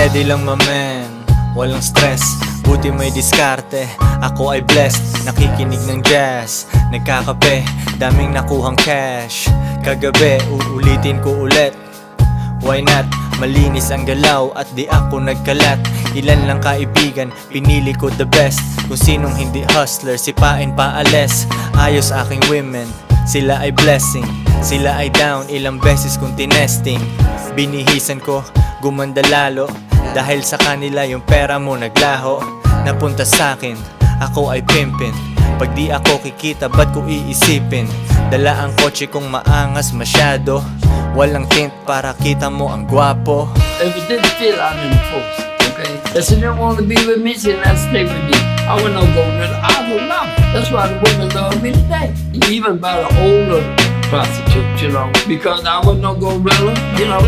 Steady lang mamen, walang stress. Buti may diskarte, ako ay blessed. Nakikinig ng jazz, nagkakape, daming nakuhang cash. Kagabi, uulitin ko ulit. Why not? Malinis ang galaw at di ako nagkalat. Ilan lang kaibigan, pinili ko the best. Kung sinong hindi hustler, sipain paales. Ayos aking women, sila ay blessing. Sila ay down, ilang beses kong tinesting. Binihisan ko, gumanda lalo. Dahil sa kanila yung pera mo naglaho. Napunta sa'kin, ako ay pimpin. Pag di ako kikita, ba't ko iisipin? Dala ang kotse kong maangas masyado. Walang tint para kita mo ang gwapo. If it didn't fit, I'm in force, okay? If you don't want to be with me, then I'll stay with you. I would not go with I don't know. That's why the women love me today. Even by the older prostitutes, you know, because I would not go with them, you know.